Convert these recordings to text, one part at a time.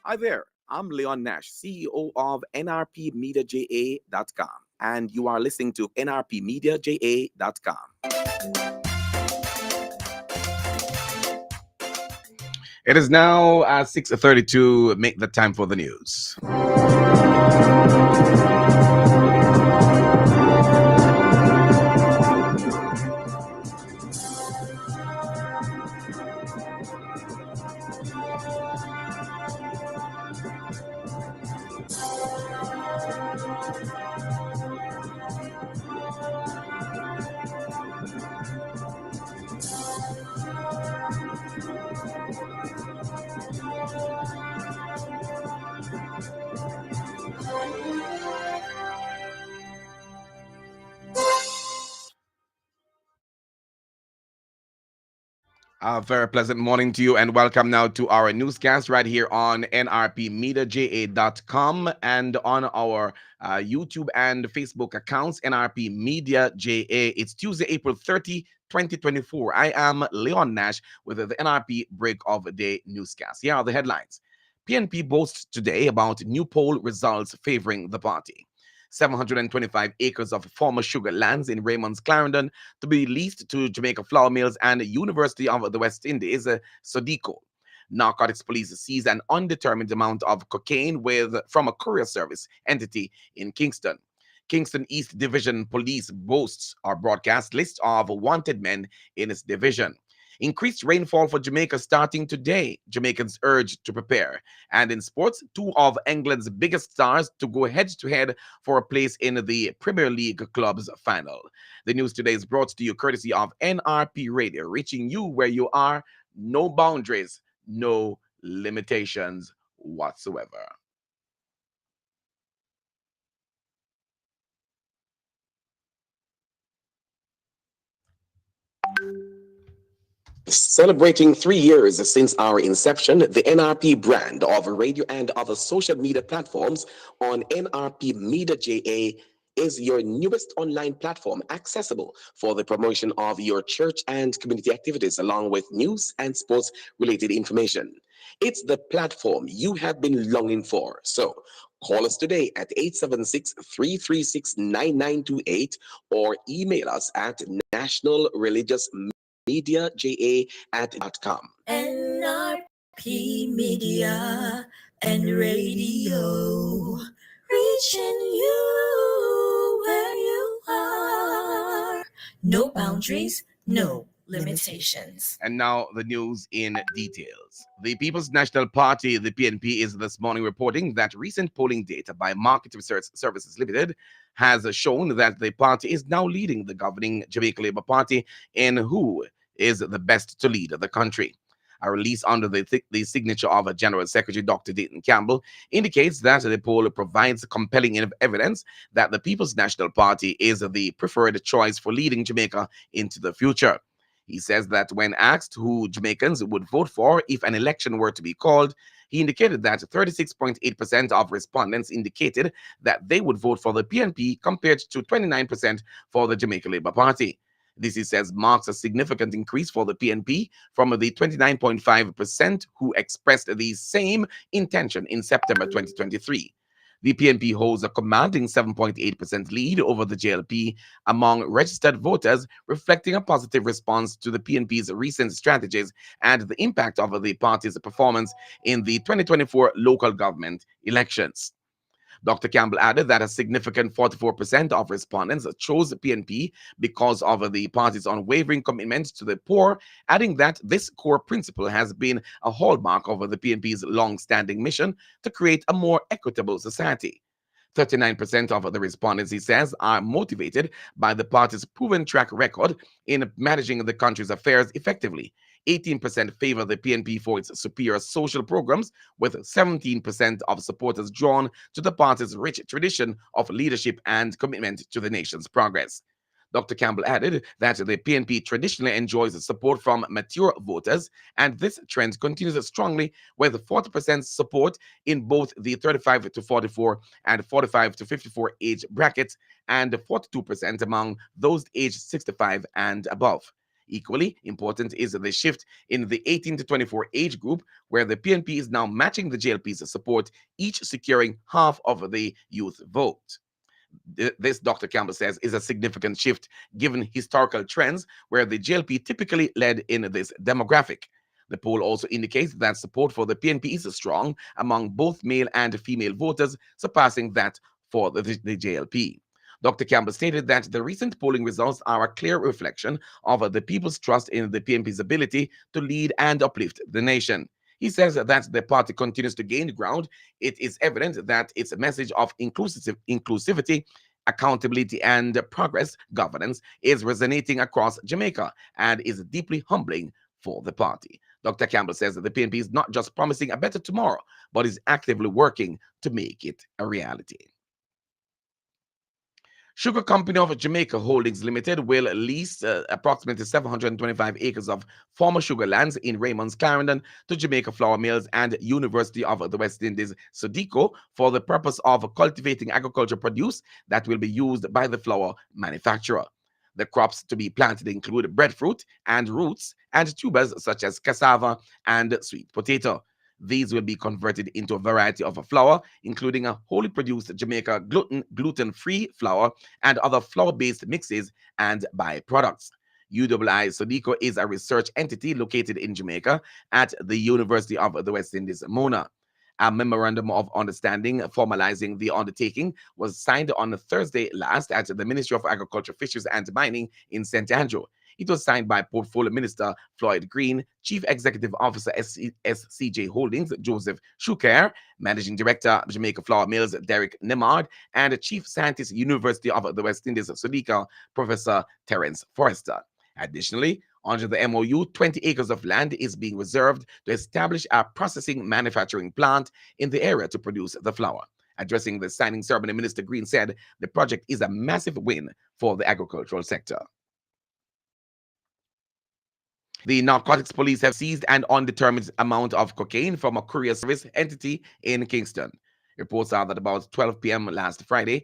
Hi there, I'm Leon Nash, CEO of NRPMediaJA.com, and you are listening to NRPMediaJA.com. It is now 6:32. Make the time for the news. A very pleasant morning to you, and welcome now to our newscast right here on nrpmediaja.com and on our YouTube and Facebook accounts, NRP Media JA. It's Tuesday, April 30, 2024. I am Leon Nash with the NRP Break of the Day newscast. Here are the headlines. PNP boasts today about new poll results favoring the party. 725 acres of former sugar lands in Raymond's Clarendon to be leased to Jamaica Flour Mills and University of the West Indies, Sodico. Narcotics police seize an undetermined amount of cocaine from a courier service entity in Kingston. Kingston East Division Police boasts our broadcast list of wanted men in its division. Increased rainfall for Jamaica starting today. Jamaicans urged to prepare. And in sports, two of England's biggest stars to go head-to-head for a place in the Premier League club's final. The news today is brought to you courtesy of NRP Radio, reaching you where you are. No boundaries, no limitations whatsoever. Celebrating 3 years since our inception, the NRP brand of radio and other social media platforms on NRP Media JA is your newest online platform accessible for the promotion of your church and community activities, along with news and sports related information. It's the platform you have been longing for. So call us today at 876-336-9928 or email us at nationalreligiousmediaja@com. NRP Media and Radio, reaching you where you are. No boundaries, no limitations. And now the news in details. The People's National Party, the PNP, is this morning reporting that recent polling data by Market Research Services Limited has shown that the party is now leading the governing Jamaica Labour Party in who is the best to lead the country. A release under the signature of General Secretary Dr. Dayton Campbell indicates that the poll provides compelling evidence that the People's National Party is the preferred choice for leading Jamaica into the future. He says that when asked who Jamaicans would vote for if an election were to be called, he indicated that 36.8% of respondents indicated that they would vote for the PNP compared to 29% for the Jamaica Labour Party. This, he says, marks a significant increase for the PNP from the 29.5% who expressed the same intention in September 2023. The PNP holds a commanding 7.8% lead over the JLP among registered voters, reflecting a positive response to the PNP's recent strategies and the impact of the party's performance in the 2024 local government elections. Dr. Campbell added that a significant 44% of respondents chose the PNP because of the party's unwavering commitment to the poor, adding that this core principle has been a hallmark of the PNP's long-standing mission to create a more equitable society. 39% of the respondents, he says, are motivated by the party's proven track record in managing the country's affairs effectively. 18% favor the PNP for its superior social programs, with 17% of supporters drawn to the party's rich tradition of leadership and commitment to the nation's progress. Dr. Campbell added that the PNP traditionally enjoys support from mature voters, and this trend continues strongly with 40% support in both the 35 to 44 and 45 to 54 age brackets, and 42% among those aged 65 and above. Equally important is the shift in the 18 to 24 age group, where the PNP is now matching the JLP's support, each securing half of the youth vote. This, Dr. Campbell says, is a significant shift given historical trends where the JLP typically led in this demographic. The poll also indicates that support for the PNP is strong among both male and female voters, surpassing that for the JLP. Dr. Campbell stated that the recent polling results are a clear reflection of the people's trust in the PNP's ability to lead and uplift the nation. He says that the party continues to gain ground. It is evident that its message of inclusivity, accountability, and progress governance is resonating across Jamaica and is deeply humbling for the party. Dr. Campbell says that the PNP is not just promising a better tomorrow, but is actively working to make it a reality. Sugar Company of Jamaica Holdings Limited will lease approximately 725 acres of former sugar lands in Raymond's Clarendon to Jamaica Flour Mills and University of the West Indies, SODECO, for the purpose of cultivating agricultural produce that will be used by the flour manufacturer. The crops to be planted include breadfruit and roots and tubers such as cassava and sweet potato. These will be converted into a variety of flour, including a wholly produced Jamaica gluten-free flour and other flour-based mixes and byproducts. UWI SODECO is a research entity located in Jamaica at the University of the West Indies, Mona. A memorandum of understanding formalizing the undertaking was signed on Thursday last at the Ministry of Agriculture, Fisheries and Mining in St. Andrew. It was signed by Portfolio Minister Floyd Green, Chief Executive Officer SCJ Holdings Joseph Shuker, Managing Director Jamaica Flour Mills Derek Nemard, and Chief Scientist University of the West Indies SODECO Professor Terence Forrester. Additionally, under the MOU, 20 acres of land is being reserved to establish a processing manufacturing plant in the area to produce the flour. Addressing the signing ceremony, Minister Green said the project is a massive win for the agricultural sector. The narcotics police have seized an undetermined amount of cocaine from a courier service entity in Kingston. Reports are that about 12 p.m. last Friday,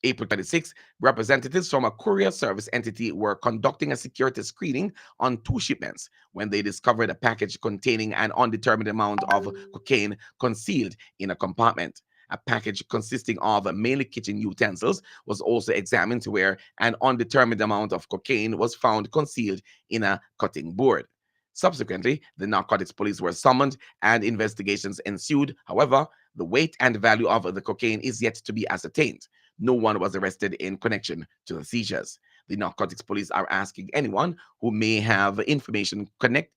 April 26, representatives from a courier service entity were conducting a security screening on two shipments when they discovered a package containing an undetermined amount of cocaine concealed in a compartment. A package consisting of mainly kitchen utensils was also examined, where an undetermined amount of cocaine was found concealed in a cutting board. Subsequently, the narcotics police were summoned and investigations ensued. However, the weight and value of the cocaine is yet to be ascertained. No one was arrested in connection to the seizures. The narcotics police are asking anyone who may have information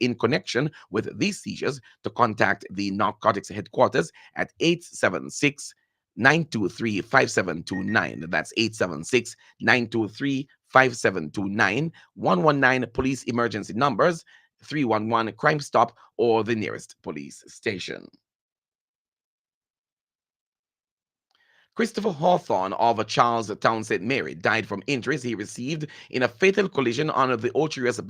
in connection with these seizures to contact the narcotics headquarters at 876 923 5729. That's 876 923 5729. 119 police emergency numbers, 311 Crime Stop, or the nearest police station. Christopher Hawthorne of Charlestown, St. Mary, died from injuries he received in a fatal collision on the Ocherius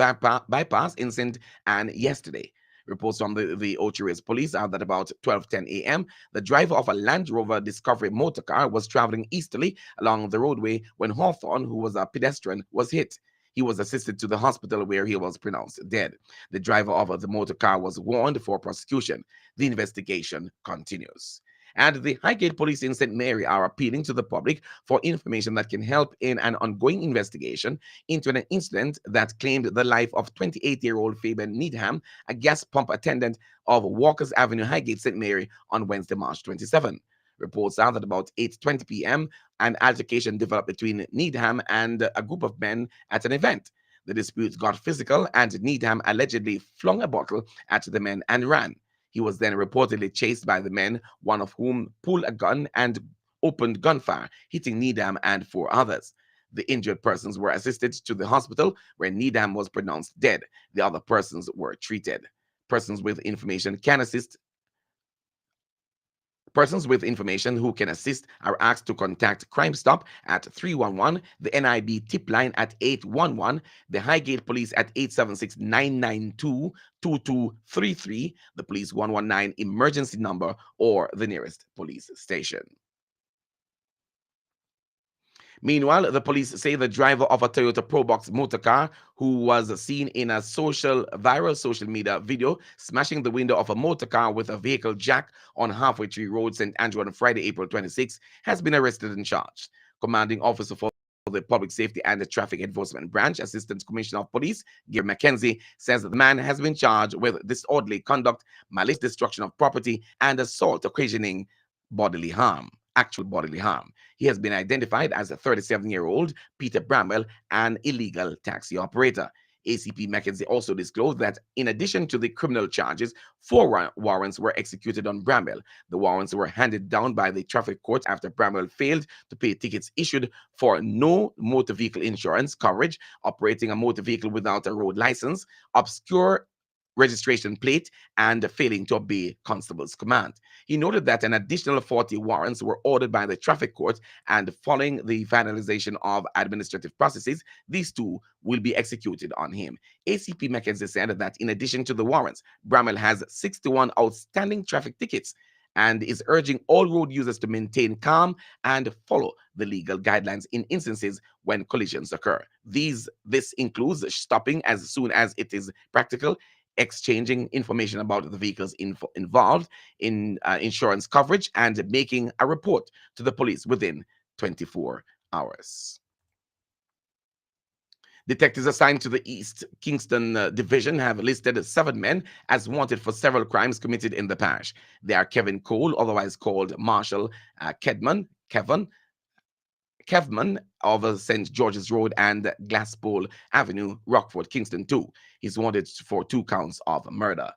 bypass in St. Anne yesterday. Reports from the Ocherius police are that about 12:10 a.m., the driver of a Land Rover Discovery motorcar was traveling easterly along the roadway when Hawthorne, who was a pedestrian, was hit. He was assisted to the hospital where he was pronounced dead. The driver of the motorcar was warned for prosecution. The investigation continues. And the Highgate Police in St. Mary are appealing to the public for information that can help in an ongoing investigation into an incident that claimed the life of 28-year-old Fabian Needham, a gas pump attendant of Walkers Avenue, Highgate, St. Mary, on Wednesday, March 27. Reports are that about 8:20 p.m., an altercation developed between Needham and a group of men at an event. The dispute got physical, and Needham allegedly flung a bottle at the men and ran. He was then reportedly chased by the men, one of whom pulled a gun and opened gunfire, hitting Needham and 4 others. The injured persons were assisted to the hospital, where Needham was pronounced dead. The other persons were treated. Persons with information who can assist are asked to contact Crime Stop at 311, the NIB tip line at 811, the Highgate Police at 876-992-2233, the Police 119 emergency number, or the nearest police station. Meanwhile, the police say the driver of a Toyota Probox motor car, who was seen in a viral social media video smashing the window of a motor car with a vehicle jack on Halfway Tree Road, St. Andrew, on Friday, April 26, has been arrested and charged. Commanding officer for the Public Safety and the Traffic Enforcement Branch, Assistant Commissioner of Police Gary McKenzie, says that the man has been charged with disorderly conduct, malicious destruction of property, and assault occasioning bodily harm, actual bodily harm. He has been identified as a 37-year-old Peter Bramwell, an illegal taxi operator. ACP McKenzie also disclosed that in addition to the criminal charges, 4 warrants were executed on Bramwell. The warrants were handed down by the traffic court after Bramwell failed to pay tickets issued for no motor vehicle insurance coverage, operating a motor vehicle without a road license, obscure registration plate, and failing to obey constable's command. He noted that an additional 40 warrants were ordered by the traffic court, and following the finalization of administrative processes, these 2 will be executed on him. ACP McKenzie said that in addition to the warrants, Bramwell has 61 outstanding traffic tickets and is urging all road users to maintain calm and follow the legal guidelines in instances when collisions occur. This includes stopping as soon as it is practical, exchanging information about the vehicles involved in insurance coverage, and making a report to the police within 24 hours. Detectives assigned to the East Kingston Division have listed 7 men as wanted for several crimes committed in the parish. They are Kevin Cole, otherwise called Marshall Kevman of St. George's Road and Glasspool Avenue, Rockford, Kingston 2. He's wanted for 2 counts of murder.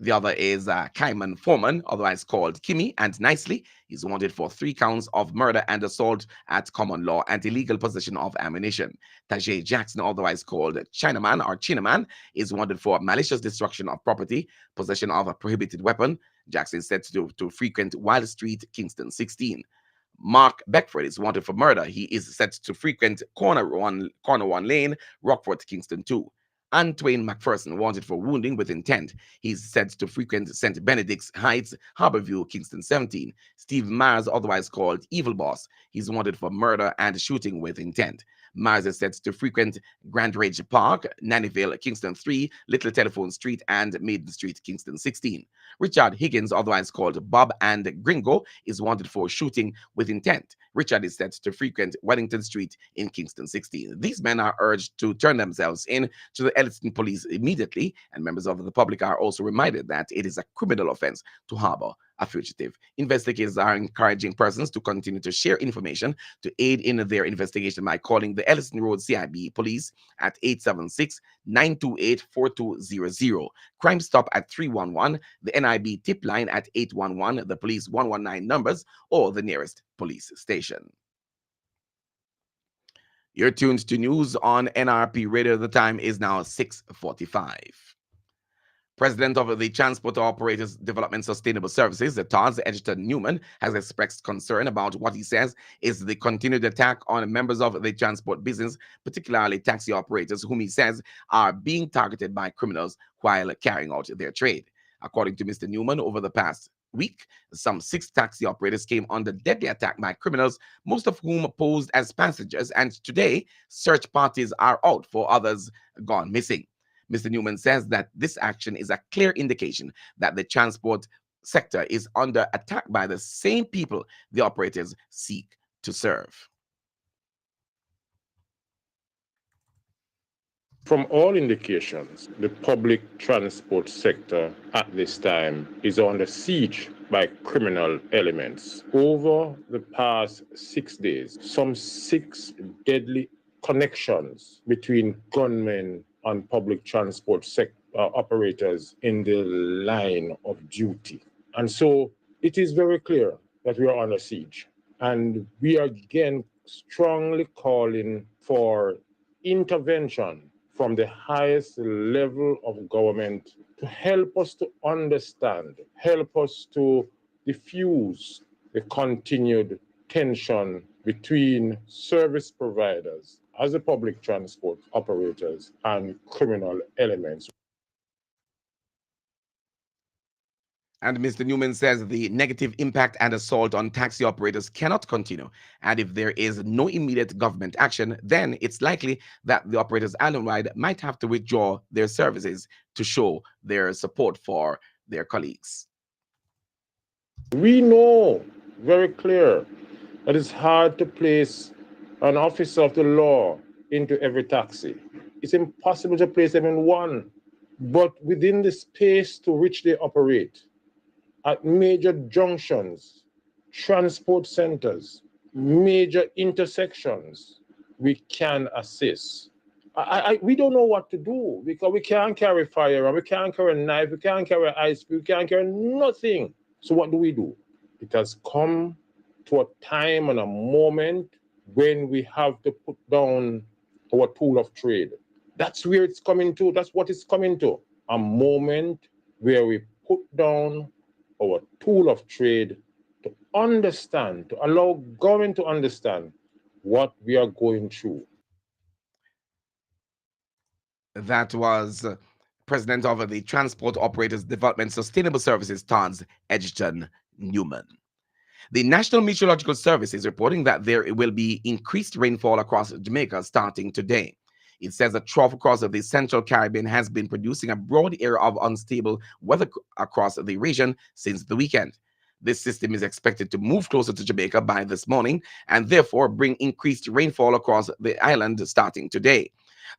The other is Kyman Foreman, otherwise called Kimmy and Nicely. He's wanted for 3 counts of murder and assault at common law and illegal possession of ammunition. Tajay Jackson, otherwise called Chinaman, is wanted for malicious destruction of property, possession of a prohibited weapon. Jackson is said to frequent Wild Street, Kingston 16. Mark Beckford is wanted for murder. He is set to frequent Corner One Lane, Rockford, Kingston 2. Antwain McPherson, wanted for wounding with intent. He's said to frequent St. Benedict's Heights, Harborview, Kingston 17. Steve Myers, otherwise called Evil Boss, he's wanted for murder and shooting with intent. Myers is said to frequent Grand Ridge Park, Nannyville, Kingston 3, Little Telephone Street, and Maiden Street, Kingston 16. Richard Higgins, otherwise called Bob and Gringo, is wanted for shooting with intent. Richard is said to frequent Wellington Street in Kingston 16. These men are urged to turn themselves in to the Elliston Police immediately, and members of the public are also reminded that it is a criminal offense to harbor a fugitive. Investigators are encouraging persons to continue to share information to aid in their investigation by calling the Elliston Road CIB Police at 876-928-4200, Crime Stop at 311, the NIB tip line at 811, the police 119 numbers, or the nearest police station. You're tuned to news on NRP Radio. The time is now 6:45. President of the Transport Operators Development Sustainable Services, the TODS, Edgerton Newman, has expressed concern about what he says is the continued attack on members of the transport business, particularly taxi operators, whom he says are being targeted by criminals while carrying out their trade. According to Mr. Newman, over the past week, some 6 taxi operators came under deadly attack by criminals, most of whom posed as passengers, and today search parties are out for others gone missing. Mr. Newman says that this action is a clear indication that the transport sector is under attack by the same people the operators seek to serve. From all indications, the public transport sector at this time is under siege by criminal elements. Over the past 6 days, some 6 deadly connections between gunmen and public transport operators in the line of duty. And so it is very clear that we are under siege. And we are again strongly calling for intervention from the highest level of government to help us to understand, help us to diffuse the continued tension between service providers as the public transport operators and criminal elements. And Mr. Newman says the negative impact and assault on taxi operators cannot continue. And if there is no immediate government action, then it's likely that the operators island-wide might have to withdraw their services to show their support for their colleagues. We know very clear that it's hard to place an officer of the law into every taxi. It's impossible to place them in one. But within the space to which they operate, at major junctions, transport centers, major intersections, we can assist. We don't know what to do because we can't carry fire, we can't carry a knife, we can't carry ice, we can't carry nothing. So what do? It has come to a time and a moment when we have to put down our tool of trade. That's where it's coming to. That's what it's coming to. A moment where we put down our tool of trade to understand, to allow government to understand what we are going through. That was President of the Transport Operators Development Sustainable Services, Tons Edgerton Newman. The National Meteorological Service is reporting that there will be increased rainfall across Jamaica starting today. It says a trough across the central Caribbean has been producing a broad area of unstable weather across the region since the weekend. This system is expected to move closer to Jamaica by this morning and therefore bring increased rainfall across the island starting today.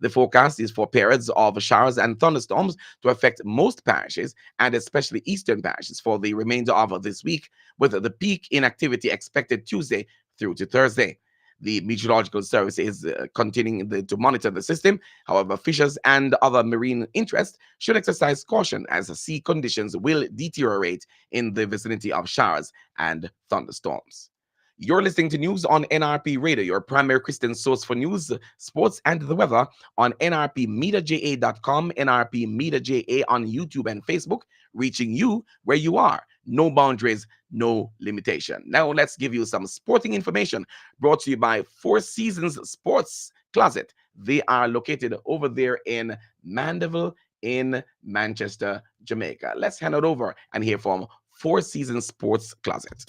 The forecast is for periods of showers and thunderstorms to affect most parishes and especially eastern parishes for the remainder of this week, with the peak in activity expected Tuesday through to Thursday. The Meteorological Service is continuing to monitor the system. However, fishers and other marine interests should exercise caution as sea conditions will deteriorate in the vicinity of showers and thunderstorms. You're listening to news on NRP Radio, your primary Christian source for news, sports, and the weather on nrpmediaja.com, NRP Media JA on YouTube and Facebook, reaching you where you are. No boundaries, no limitation. Now let's give you some sporting information brought to you by Four Seasons Sports Closet. They are located over there in Mandeville in Manchester, Jamaica. Let's hand it over and hear from Four Seasons Sports Closet.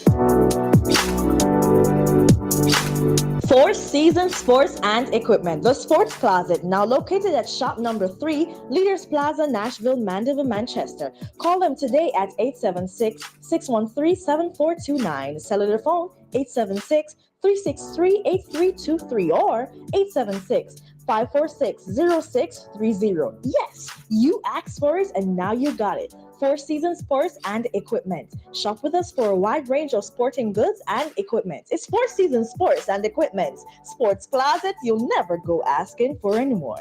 Four Seasons Sports and Equipment, the Sports Closet, now located at shop number 3, Leaders Plaza, Nashville, Mandeville, Manchester. Call them today at 876-613-7429. Cellular phone 876-363-8323 or 876-546-0630. Yes, you asked for it and now you got it. Four Seasons Sports and Equipment. Shop with us for a wide range of sporting goods and equipment. It's Four Seasons Sports and Equipment. Sports Closet, you'll never go asking for anymore.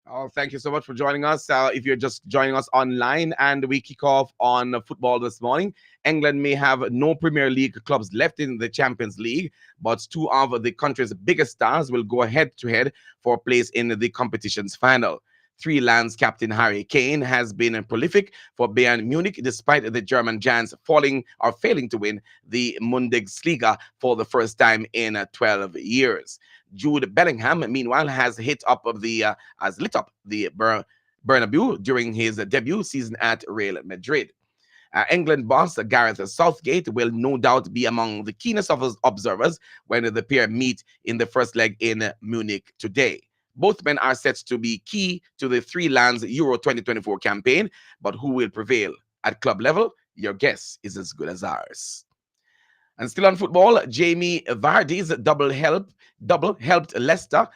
Oh, thank you so much for joining us. If you're just joining us online, and we kick off on football this morning. England may have no Premier League clubs left in the Champions League, but two of the country's biggest stars will go head-to-head for a place in the competition's final. Three Lions captain Harry Kane has been prolific for Bayern Munich despite the German giants failing to win the Bundesliga for the first time in 12 years. Jude Bellingham, meanwhile, has lit up the Bernabeu during his debut season at Real Madrid. England boss Gareth Southgate will no doubt be among the keenest of observers when the pair meet in the first leg in Munich today. Both men are set to be key to the Three Lions Euro 2024 campaign, but who will prevail at club level? Your guess is as good as ours. And still on football, Jamie Vardy's double helped Leicester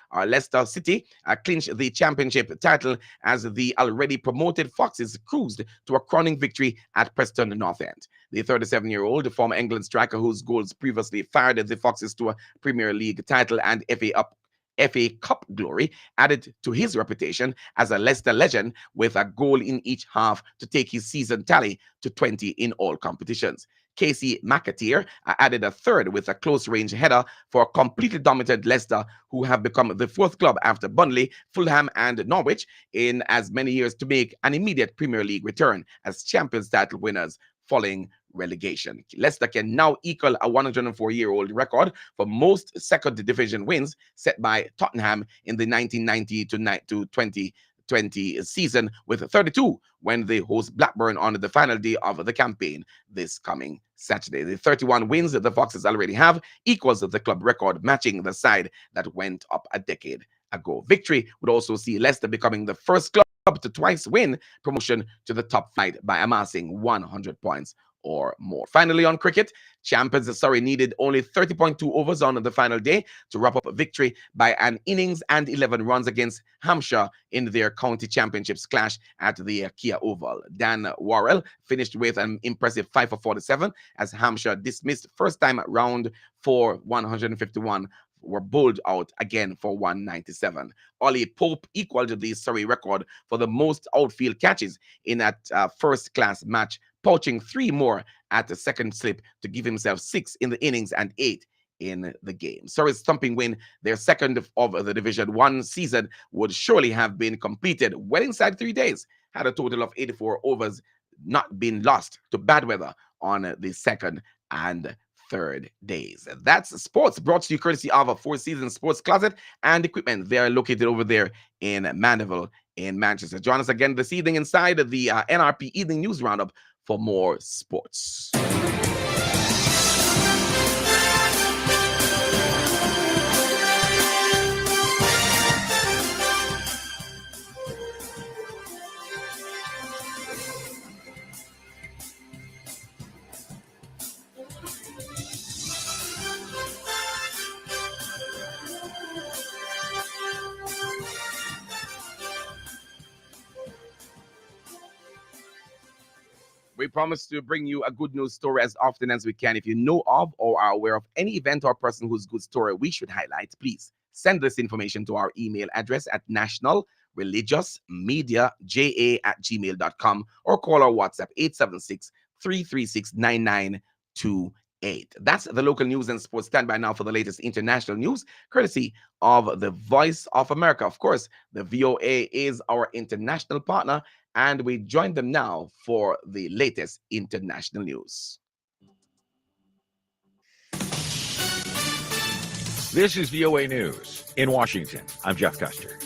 City clinch the championship title as the already promoted Foxes cruised to a crowning victory at Preston North End. The 37-year-old former England striker, whose goals previously fired the Foxes to a Premier League title and FA Cup glory, added to his reputation as a Leicester legend with a goal in each half to take his season tally to 20 in all competitions. Casey McAteer added a third with a close-range header for a completely dominated Leicester, who have become the fourth club after Burnley, Fulham and Norwich in as many years to make an immediate Premier League return as Champions title winners following relegation. Leicester can now equal a 104-year-old record for most second division wins set by Tottenham in the 1990 to 2020 season, with 32 when they host Blackburn on the final day of the campaign this coming Saturday. The 31 wins that the Foxes already have equals the club record, matching the side that went up a decade ago. Victory would also see Leicester becoming the first club to twice win promotion to the top flight by amassing 100 points or more. Finally, on cricket, champions Surrey needed only 30.2 overs on the final day to wrap up a victory by an innings and 11 runs against Hampshire in their county championships clash at the Kia Oval. Dan Worrell finished with an impressive 5 for 47 as Hampshire dismissed first time round for 151 were bowled out again for 197. Ollie Pope equaled the Surrey record for the most outfield catches in that first-class match, poaching 3 more at the second slip to give himself 6 in the innings and 8 in the game. Surrey's thumping win, their second of the Division 1 season, would surely have been completed well inside 3 days had a total of 84 overs not been lost to bad weather on the second and third days. That's sports, brought to you courtesy of a Four Seasons Sports Closet and Equipment. They are located over there in Mandeville in Manchester. Join us again this evening inside the NRP Evening News Roundup for more sports. We promise to bring you a good news story as often as we can. If you know of or are aware of any event or person whose good story we should highlight, please send this information to our email address at nationalreligiousmediaja@gmail.com or call our WhatsApp 876-336-9928. That's the local news and sports. Stand by now for the latest international news, courtesy of the Voice of America. Of course, the VOA is our international partner, and we join them now for the latest international news. This is VOA News. In Washington, I'm Jeff Custer.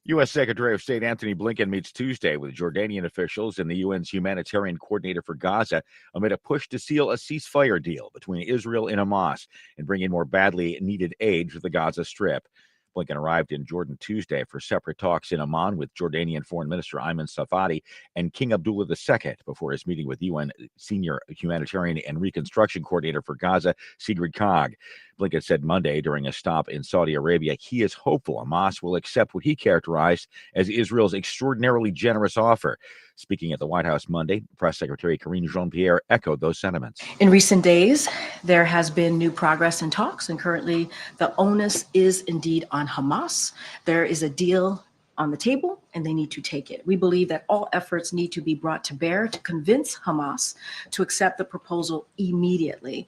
U.S. Secretary of State Anthony Blinken meets Tuesday with Jordanian officials and the UN's humanitarian coordinator for Gaza amid a push to seal a ceasefire deal between Israel and Hamas and bring in more badly needed aid to the Gaza Strip. Blinken arrived in Jordan Tuesday for separate talks in Amman with Jordanian Foreign Minister Ayman Safadi and King Abdullah II before his meeting with UN Senior Humanitarian and Reconstruction Coordinator for Gaza, Sigrid Kaag. Blinken said Monday during a stop in Saudi Arabia he is hopeful Hamas will accept what he characterized as Israel's extraordinarily generous offer. Speaking at the White House Monday, Press Secretary Karine Jean-Pierre echoed those sentiments. In recent days, there has been new progress in talks, and currently the onus is indeed on Hamas. There is a deal on the table, and they need to take it. We believe that all efforts need to be brought to bear to convince Hamas to accept the proposal immediately.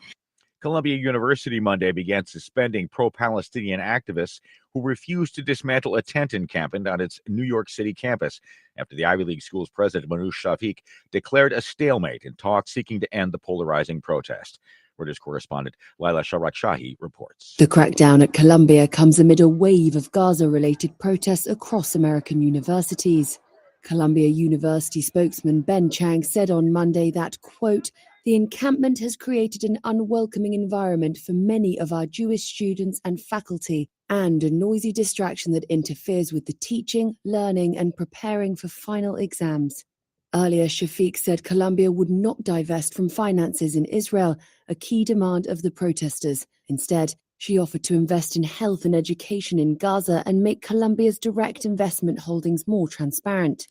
Columbia University Monday began suspending pro-Palestinian activists who refused to dismantle a tent encampment on its New York City campus after the Ivy League school's president, Manoush Shafiq, declared a stalemate in talks seeking to end the polarizing protest. Reuters correspondent Laila Sharat-Shahi reports. The crackdown at Columbia comes amid a wave of Gaza-related protests across American universities. Columbia University spokesman Ben Chang said on Monday that, quote, "The encampment has created an unwelcoming environment for many of our Jewish students and faculty, and a noisy distraction that interferes with the teaching, learning, and preparing for final exams." Earlier, Shafiq said Columbia would not divest from finances in Israel, a key demand of the protesters. Instead, she offered to invest in health and education in Gaza and make Columbia's direct investment holdings more transparent.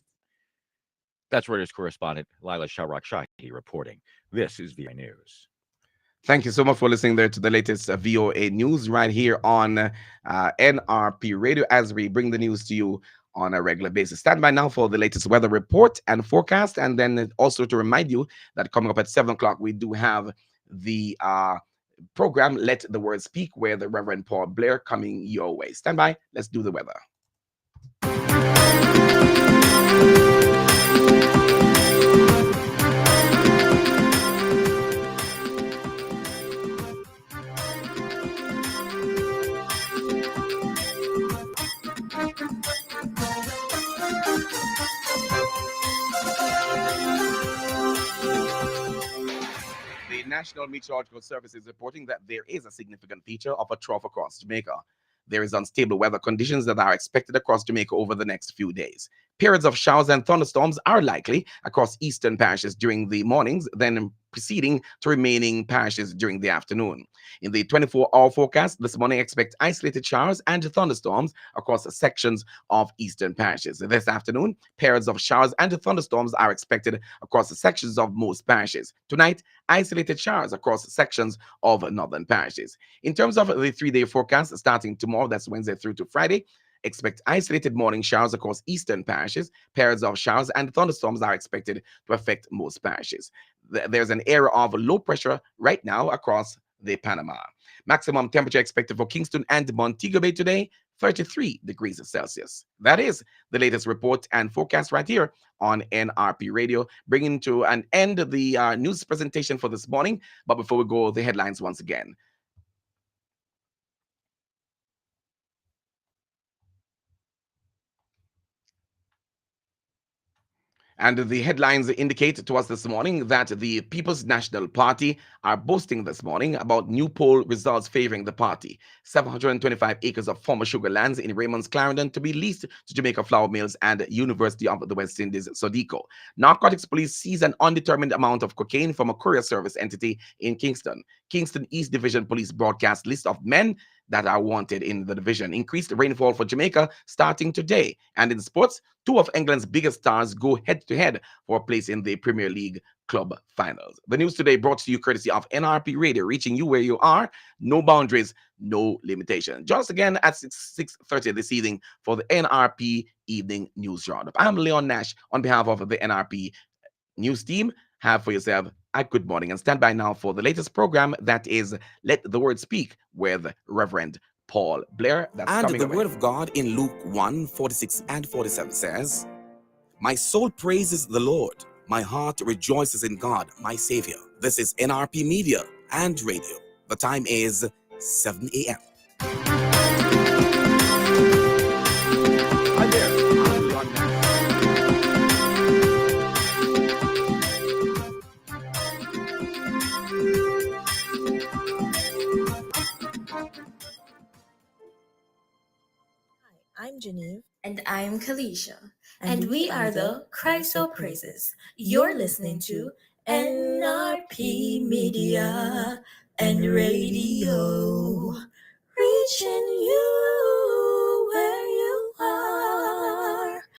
That's Reuters correspondent Lila Sharakshaki reporting. This is VI News. Thank you so much for listening there to the latest VOA news right here on NRP Radio as we bring the news to you on a regular basis. Stand by now for the latest weather report and forecast. And then also to remind you that coming up at 7 o'clock, we do have the program Let the Word Speak, where the Reverend Paul Blair coming your way. Stand by. Let's do the weather. The National Meteorological Service is reporting that there is a significant feature of a trough across Jamaica. There is unstable weather conditions that are expected across Jamaica over the next few days. Periods of showers and thunderstorms are likely across eastern parishes during the mornings, then proceeding to remaining parishes during the afternoon. In the 24-hour forecast this morning, expect isolated showers and thunderstorms across sections of eastern parishes. This afternoon, periods of showers and thunderstorms are expected across sections of most parishes. Tonight, isolated showers across sections of northern parishes. In terms of the 3-day forecast, starting tomorrow, that's Wednesday through to Friday, expect isolated morning showers across eastern parishes. Periods of showers and thunderstorms are expected to affect most parishes. There's an area of low pressure right now across the Panama. Maximum temperature expected for Kingston and Montego Bay today, 33 degrees Celsius. That is the latest report and forecast right here on NRP Radio, bringing to an end the news presentation for this morning. But before we go, the headlines once again. And the headlines indicate to us this morning that the People's National Party are boasting this morning about new poll results favoring the party. 725 acres of former sugar lands in Raymond's Clarendon to be leased to Jamaica Flour Mills and University of the West Indies, Sodico. Narcotics police seize an undetermined amount of cocaine from a courier service entity in Kingston. Kingston East Division Police broadcast list of men that are wanted in the division. Increased rainfall for Jamaica starting today. And in sports, 2 of England's biggest stars go head-to-head for a place in the Premier League club finals. The news today brought to you courtesy of NRP Radio, reaching you where you are. No boundaries, no limitation. Join us again at 6:30 this evening for the NRP Evening News Roundup. I'm Leon Nash on behalf of the NRP News team. Have for yourself a good morning and stand by now for the latest program that is Let the Word Speak with Reverend Paul Blair. That's And coming the away. word of God in Luke 1:46 and 47 says, "My soul praises the Lord. My heart rejoices in God, my Savior." This is NRP Media and Radio. The time is 7 a.m. Hi there. I'm Leon Nash. I'm Geneve. And I'm Kalisha. And we are the Christo Praises. You're listening to NRP Media and Radio. Reaching